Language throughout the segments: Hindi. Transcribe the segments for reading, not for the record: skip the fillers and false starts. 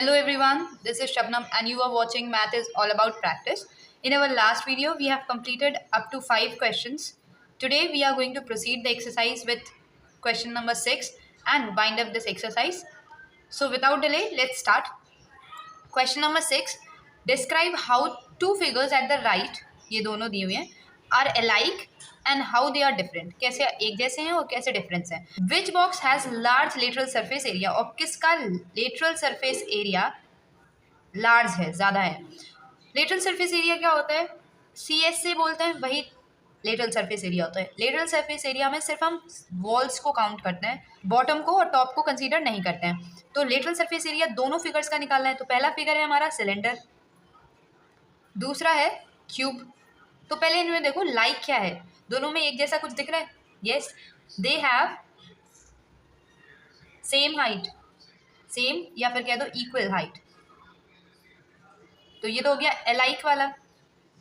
Hello everyone, this is Shabnam and you are watching Math is All About Practice. In our last video, we have completed up to 5 questions. Today we are going to proceed the exercise with question number 6 and wind up this exercise. So without delay, let's start. Question number 6. Describe how two figures at the right, ये दोनों दिए हुए हैं, are alike and how they are different. कैसे एक जैसे हैं और कैसे डिफरेंस है. Which box has large lateral surface area और किसका lateral surface area लार्ज है, ज़्यादा है. लेटरल सरफेस एरिया क्या होता है? सी एस से बोलते हैं, वही लेटरल सरफेस एरिया होता है. लेटरल सरफेस एरिया में सिर्फ हम वॉल्स को काउंट करते हैं, बॉटम को और टॉप को कंसीडर नहीं करते हैं. तो लेटरल सरफेस एरिया दोनों फिगर्स का निकालना है. तो पहला फिगर है हमारा सिलेंडर, दूसरा है क्यूब. तो पहले इनमें देखो लाइक क्या है, दोनों में एक जैसा कुछ दिख रहा है. Yes, they have same height, same या फिर कह दो इक्वल हाइट. तो ये तो हो गया एलाइक वाला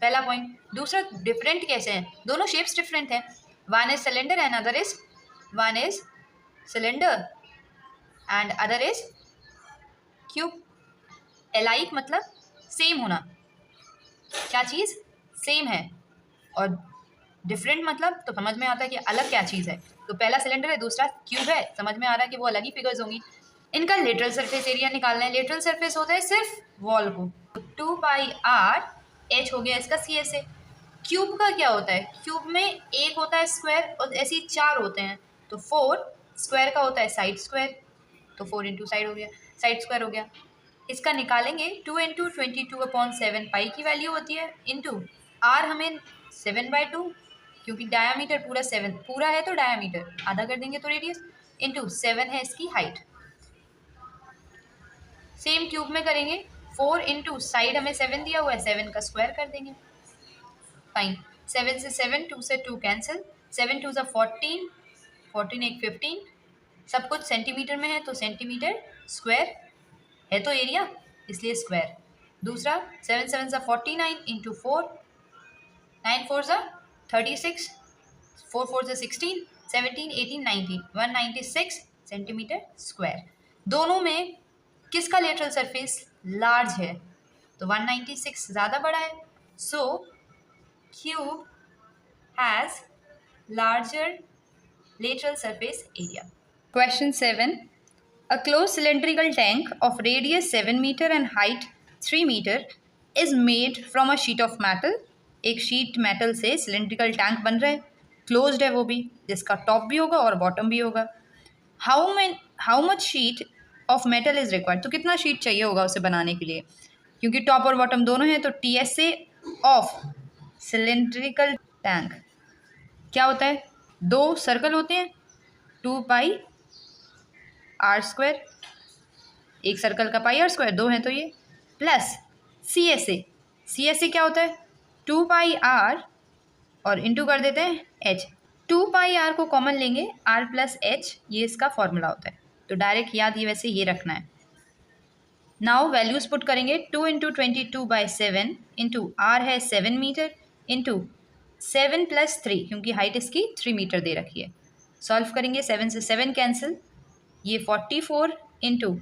पहला पॉइंट. दूसरा डिफरेंट कैसे हैं? दोनों शेप्स डिफरेंट हैं. One is cylinder and other is cylinder and other is cube. Iliac मतलब सेम होना, क्या चीज़ सेम है, और डिफरेंट मतलब तो समझ में आता है कि अलग क्या चीज़ है. तो पहला सिलेंडर है, दूसरा क्यूब है, समझ में आ रहा है कि वो अलग ही फिगर्स होंगी. इनका लेटरल सरफेस एरिया निकालना है. लेटरल सरफेस होता है सिर्फ वॉल को. 2πr h हो गया इसका सी एस ए. क्यूब का क्या होता है? क्यूब में एक होता है स्क्वायर और ऐसे ही 4 होते हैं. तो 4 स्क्वायर का होता है साइड स्क्वायर, तो 4 इंटू साइड हो गया, साइड स्क्वायर हो गया. इसका निकालेंगे 2 इंटू 22/7 पाई की वैल्यू होती है, इंटू आर हमें 7/2, क्योंकि डायामीटर पूरा 7 पूरा है तो डायामीटर आधा कर देंगे तो रेडियस, इंटू 7 है इसकी हाइट. सेम क्यूब में करेंगे. 4 इंटू साइड हमें 7 दिया हुआ है, 7 का स्क्वायर कर देंगे. फाइन. 7 से 7, 2 से 2 कैंसिल, 7 2 14, 14 एक 15. सब कुछ सेंटीमीटर में है तो सेंटीमीटर स्क्वायर है तो एरिया, इसलिए स्क्वायर. दूसरा 7 7 49 इंटू 4, 9 4 36, 4 4 16, 17 18 19, 196 सेंटीमीटर स्क्वायर. दोनों में किसका लेटरल सरफेस लार्ज है? तो 196 ज़्यादा बड़ा है. सो cube has larger lateral surface area. Question 7. A closed cylindrical tank of radius 7 meter and height 3 meter is made from a sheet of metal. एक शीट मेटल से सिलेंड्रिकल टैंक बन रहा है, क्लोज्ड है वो भी, जिसका टॉप भी होगा और बॉटम भी होगा. How much sheet of metal is required. तो कितना शीट चाहिए होगा उसे बनाने के लिए, क्योंकि टॉप और बॉटम दोनों हैं. तो T S A of cylindrical tank क्या होता है? 2 सर्कल होते हैं, 2πr², एक सर्कल का πr², 2 हैं तो ये, plus C S A. C S A क्या होता है? 2πr और इंटू कर देते हैं h. 2πr को कॉमन लेंगे, r प्लस h, ये इसका फॉर्मूला होता है. तो डायरेक्ट याद ये वैसे ये रखना है. नाउ वैल्यूज पुट करेंगे. 2 इंटू 22/7 इंटू आर है 7 मीटर, इंटू 7 + 3, क्योंकि हाइट इसकी 3 मीटर दे रखी है. सॉल्व करेंगे, 7 से 7 कैंसिल, ये 44 इंटू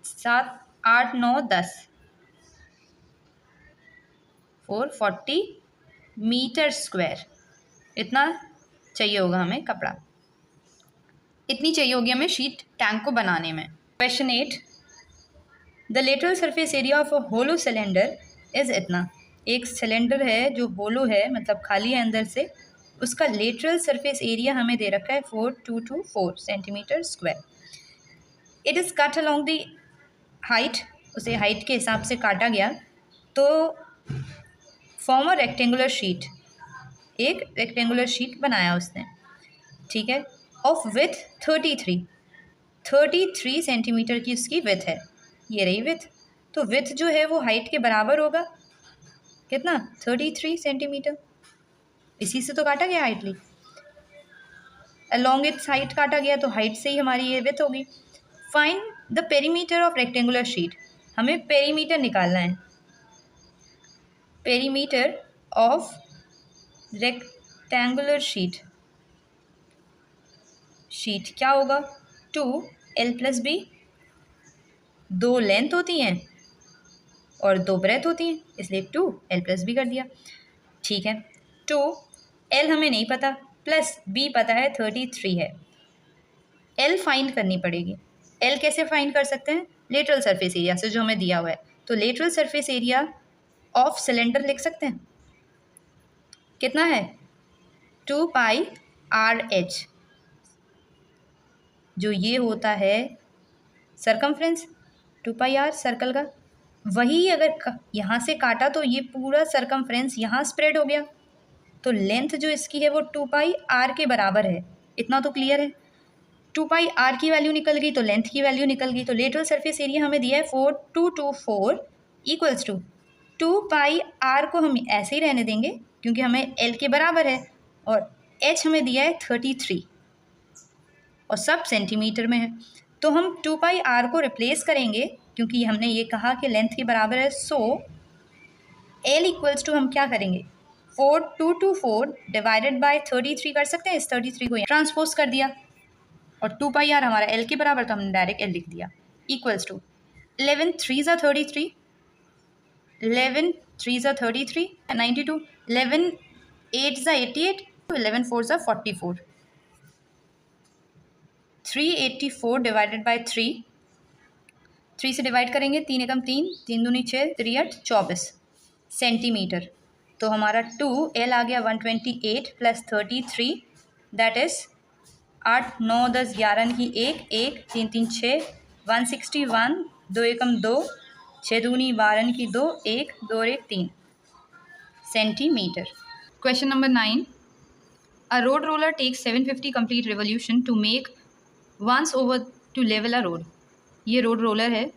7 8 9 10, 440 मीटर स्क्वायर. इतना चाहिए होगा हमें कपड़ा, इतनी चाहिए होगी हमें शीट टैंक को बनाने में. Question 8. The lateral surface area of a hollow cylinder is इतना. एक सिलेंडर है जो होलो है, मतलब खाली है अंदर से, उसका लेटरल सरफेस एरिया हमें दे रखा है 4224 centimetre square. It is cut along the height, उसे हाइट के हिसाब से काटा गया. तो फॉर्म अ रेक्टेंगुलर शीट, एक रेक्टेंगुलर शीट बनाया उसने, ठीक है, ऑफ विथ 33 सेंटीमीटर की उसकी विथ है. ये रही विथ. तो विथ जो है वो हाइट के बराबर होगा, कितना? 33 सेंटीमीटर. इसी से तो काटा गया हाइटली, अलॉन्ग इट्स हाइट काटा गया, तो हाइट से ही हमारी ये विथ होगी. Find the perimeter of rectangular sheet. हमें पेरीमीटर निकालना है. पेरीमीटर ऑफ रेक्टेंगुलर शीट क्या होगा? 2l + b. 2 लेंथ होती हैं और 2 ब्रेथ होती हैं, इसलिए 2 L प्लस बी कर दिया। ठीक है, 2 L हमें नहीं पता, प्लस B पता है 33 है। L फाइंड करनी पड़ेगी। L कैसे फाइंड कर सकते हैं? लेटरल सरफेस एरिया से, जो हमें दिया हुआ है। तो lateral surface area of cylinder लिख सकते हैं, कितना है? 2 पाई RH, जो ये होता है सरकमफ्रेंस, 2 पाई R सर्कल का। वही अगर यहाँ से काटा तो ये पूरा सरकमफ्रेंस यहाँ स्प्रेड हो गया, तो लेंथ जो इसकी है वो 2 पाई R के बराबर है। इतना तो क्लियर है। 2 पाई R की वैल्यू निकल गई तो लेंथ की वैल्यू निकल गई। तो लेटरल सरफेस एरिया हमें दिया है 4224 इक्वल्स टू 2 पाई R को हम ऐसे ही रहने देंगे क्योंकि हमें L के बराबर है, और H हमें दिया है 33 और सब सेंटीमीटर में है। तो हम 2 पाई R को रिप्लेस करेंगे क्योंकि हमने ये कहा कि लेंथ के बराबर है। सो L इक्वल्स टू हम क्या करेंगे? 4224 डिवाइडेड बाय 33 कर सकते हैं। इस 33 को ट्रांसपोज कर दिया और 2 पाई R हमारा L के बराबर, तो हमने डायरेक्ट L लिख दिया इक्वल्स टू 11 3 33, 11 3 33 92, 11 8 88, 11 4 44, 384 डिवाइडेड बाय 3 से डिवाइड करेंगे, 3 एकम 3, 3 दूनी 6, 3 8 24 सेंटीमीटर। तो हमारा 2L आ गया 128 प्लस 33, दैट इज़ 8 9 10 11 की 1 1 3 3 6 161, 2 एकम 2, 6 दूनी 12 की 2 1 2 1 3 centimetre. Question number 9, a road roller takes 750 complete revolution to make once over to level a road। ये रोड रोलर है,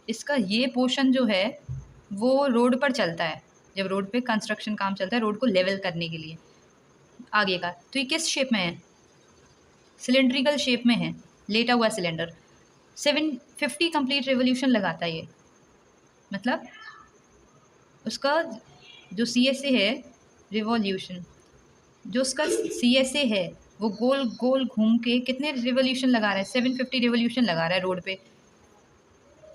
इसका ये पोर्शन जो है वो रोड पर चलता है जब रोड पे कंस्ट्रक्शन काम चलता है रोड को लेवल करने के लिए आगे का। तो ये किस शेप में है? सिलेंड्रिकल शेप में है, लेटा हुआ सिलेंडर। 750 कंप्लीट रेवोल्यूशन लगाता है ये, मतलब उसका जो CSA है, रिवॉल्यूशन, जो उसका CSA है वो गोल गोल घूम के कितने रिवोल्यूशन लगा रहा है? 750 रिवोल्यूशन लगा रहा है रोड पे।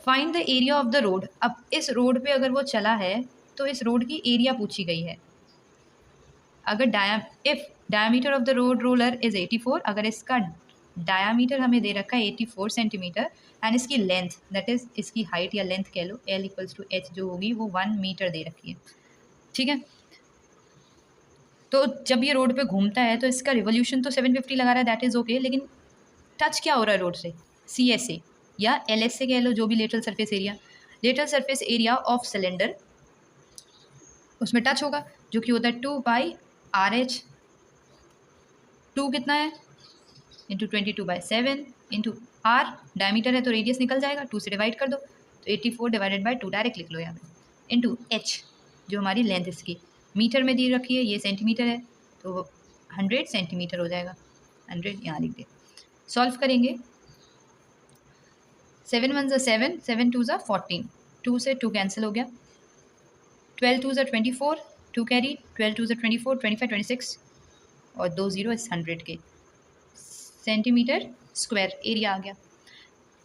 Find the area of the road. अब इस रोड पे अगर वो चला है तो इस रोड की एरिया पूछी गई है। अगर if diameter of the road roller is 84, अगर इसका डायमीटर हमें दे रखा है 84 सेंटीमीटर एंड इसकी लेंथ, दैट इज़ इसकी हाइट या लेंथ कह लो, L इक्वल्स टू H जो होगी वो 1 मीटर दे रखी है। ठीक है, तो जब ये रोड पे घूमता है तो इसका रिवोल्यूशन तो 750 लगा रहा है, दैट इज़ ओके, लेकिन टच क्या हो रहा है रोड से? CSA या LSA कह लो, जो भी lateral surface area, lateral surface area of cylinder उसमें टच होगा, जो कि होता है 2 पाई RH। 2 कितना है? इंटू 22/7 इंटू R, डायमीटर है तो रेडियस निकल जाएगा, 2 से डिवाइड कर दो तो 84 डिवाइडेड बाई 2 डायरेक्ट लिख लो यहाँ पे, इंटू H जो हमारी लेंथ इसकी मीटर में दी रखी है, ये सेंटीमीटर है तो 100 सेंटीमीटर हो जाएगा। 100 यहाँ लिख दे। सॉल्व करेंगे, 7 1 7, 7 2 14, 2 से 2 कैंसिल हो गया, 12 2 24, 2 कैरी, 12 2 24, 25 26 और 2 0 इस 100 के सेंटीमीटर स्क्वायर एरिया आ गया।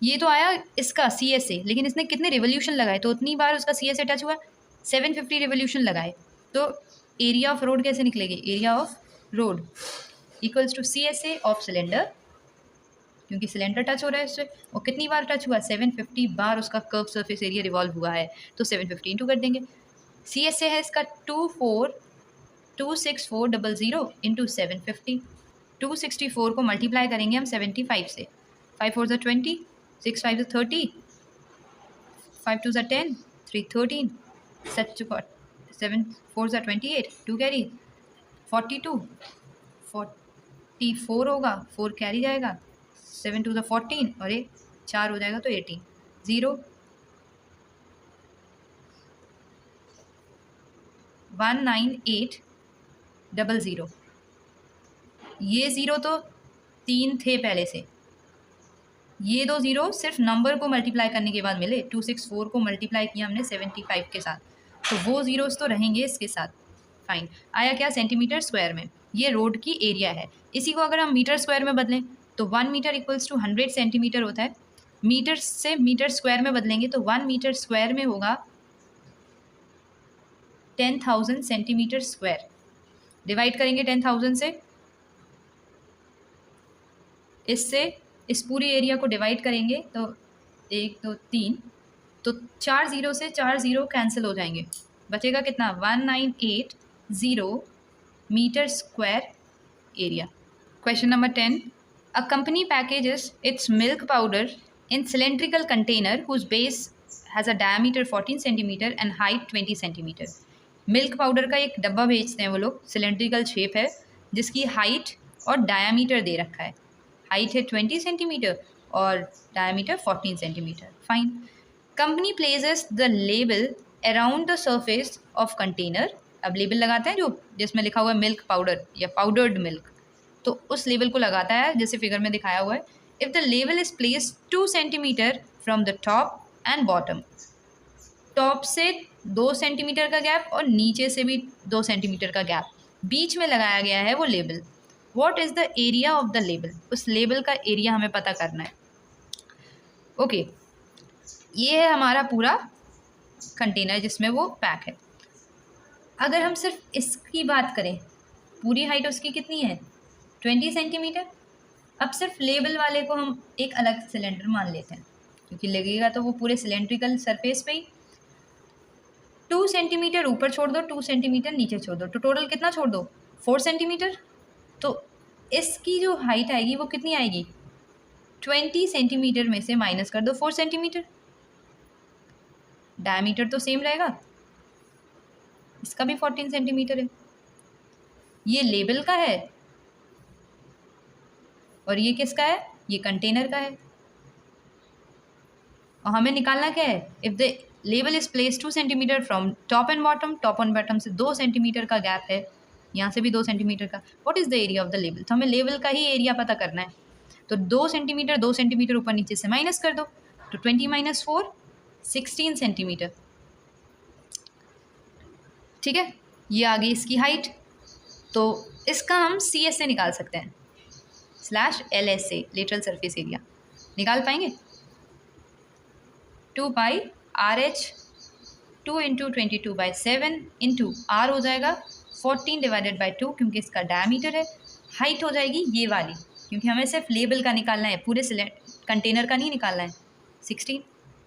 ये तो आया इसका CSA, लेकिन इसने कितने रिवोल्यूशन लगाए तो उतनी बार उसका CSA टच हुआ, 750 रिवोल्यूशन लगाए, तो एरिया ऑफ रोड कैसे निकलेगी? Area of road equals to CSA of cylinder, क्योंकि सिलेंडर टच हो रहा है इससे, और कितनी बार टच हुआ? 750 बार उसका कर्व सरफेस एरिया रिवॉल्व हुआ है, तो 750 इंटू कर देंगे। CSA है इसका 26400 इंटू 750, 264 को मल्टीप्लाई करेंगे हम 75 से, 5 4 20, 6 5 30, 5 2 10, 3 13, 7 4 28, 2 कैरी 42, 44 होगा, 4 कैरी जाएगा, 7 2 14 और एक 4 हो जाएगा तो 18, 0 19800। ये 0 तो 3 थे पहले से, ये 2 0 सिर्फ नंबर को मल्टीप्लाई करने के बाद मिले। 264 को मल्टीप्लाई किया हमने 75 के साथ, तो वो ज़ीरोस तो रहेंगे इसके साथ। फाइन, आया क्या? सेंटीमीटर स्क्वायर में। ये रोड की एरिया है, इसी को अगर हम मीटर स्क्वायर में बदलें तो 1 मीटर इक्वल्स टू 100 सेंटीमीटर होता है। मीटर से मीटर स्क्वायर में बदलेंगे तो 1 मीटर स्क्वायर में होगा 10,000 सेंटीमीटर स्क्वायर। डिवाइड करेंगे 10,000 से, इससे इस पूरी एरिया को डिवाइड करेंगे तो 1 2 3, तो 4 ज़ीरो से 4 ज़ीरो कैंसिल हो जाएंगे, बचेगा कितना 1980 meter square area. Question number 10, a company packages its milk powder in cylindrical container whose base has a diameter 14 centimeter and height 20 centimeter. Milk powder का एक डब्बा भेजते हैं वो लोग, सिलेंड्रिकल शेप है जिसकी हाइट और डायामीटर दे रखा है। हाइट है 20 सेंटीमीटर और diameter 14 centimetre. Fine. Company places the label around the surface of container. अब लेबल लगाते हैं जो जिसमें लिखा हुआ है मिल्क पाउडर या पाउडर्ड मिल्क, तो उस लेबल को लगाता है जैसे फिगर में दिखाया हुआ है। If the label is placed 2 centimetre from the top and bottom, top से 2 सेंटीमीटर का गैप और नीचे से भी 2 सेंटीमीटर का गैप, बीच में लगाया गया है वो label. What is the area of the label? उस लेबल का एरिया हमें पता करना है। ओके, ये है हमारा पूरा कंटेनर जिसमें वो पैक है। अगर हम सिर्फ इसकी बात करें, पूरी हाइट उसकी कितनी है 20 सेंटीमीटर। अब सिर्फ लेबल वाले को हम एक अलग सिलेंडर मान लेते हैं क्योंकि लगेगा तो वो पूरे सिलेंड्रिकल सरफेस पे ही। 2 सेंटीमीटर ऊपर छोड़ दो, 2 सेंटीमीटर नीचे छोड़ दो, तो टोटल कितना छोड़ दो 4 सेंटीमीटर। तो इसकी जो हाइट आएगी वो कितनी आएगी 20 सेंटीमीटर में से माइनस कर दो 4 सेंटीमीटर। डायमीटर तो सेम रहेगा, इसका भी 14 सेंटीमीटर है। ये लेबल का है और ये किसका है, ये कंटेनर का है। और हमें निकालना क्या है, if the label is place 2 centimetre from top and bottom, top and bottom से 2 सेंटीमीटर का गैप है, यहाँ से भी 2 सेंटीमीटर का। What is the area of the label, तो हमें लेबल का ही एरिया पता करना है। तो 2 सेंटीमीटर ऊपर नीचे से माइनस कर दो, तो 20 - 4 16 सेंटीमीटर। ठीक है, ये आ गई इसकी हाइट। तो इसका हम CS से निकाल सकते हैं, /LS से, लेटरल सरफेस एरिया निकाल पाएंगे। 2 पाई RH 2 × 22/7 इंटू R हो जाएगा 14/2 क्योंकि इसका डायमीटर है। हाइट हो जाएगी ये वाली क्योंकि हमें सिर्फ लेबल का निकालना है, पूरे कंटेनर का नहीं निकालना है। 16,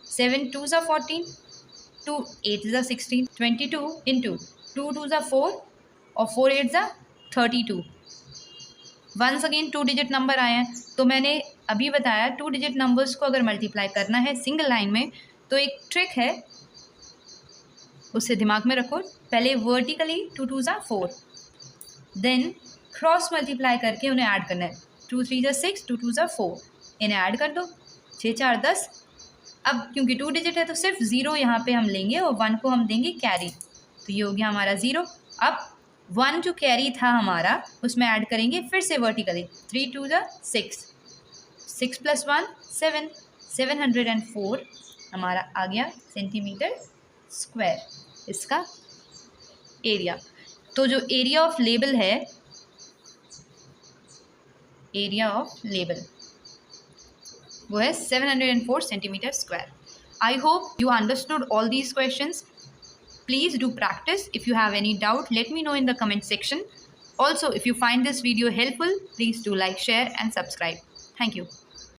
7 2 = 14, 2 8 = 16, 22 इंटू 2 2 = 4 और 4 8 = 32। वंस अगेन 2 डिजिट नंबर आए हैं, तो मैंने अभी बताया 2 डिजिट नंबर्स को अगर मल्टीप्लाई करना है सिंगल लाइन में तो एक ट्रिक है, उससे दिमाग में रखो। पहले वर्टिकली 2 2 = 4, देन क्रॉस मल्टीप्लाई करके उन्हें ऐड करना है। 2 3 = 6, 2 2 = 4, इन्हें ऐड कर दो, 6 4 10। अब क्योंकि 2 डिजिट है तो सिर्फ 0 यहाँ पे हम लेंगे और 1 को हम देंगे कैरी, तो ये हो गया हमारा 0। अब 1 जो कैरी था हमारा उसमें ऐड करेंगे फिर से वर्टिकली, 3 2 = 6, 6 + 1 7, 704 हमारा आ गया सेंटीमीटर स्क्वायर इसका एरिया। तो जो एरिया ऑफ लेबल है, एरिया ऑफ लेबल वो है 704 centimetre square. I hope you understood all these questions. Please do practice. If you have any doubt, let me know in the comment section. Also, if you find this video helpful, please do like, share and subscribe. Thank you.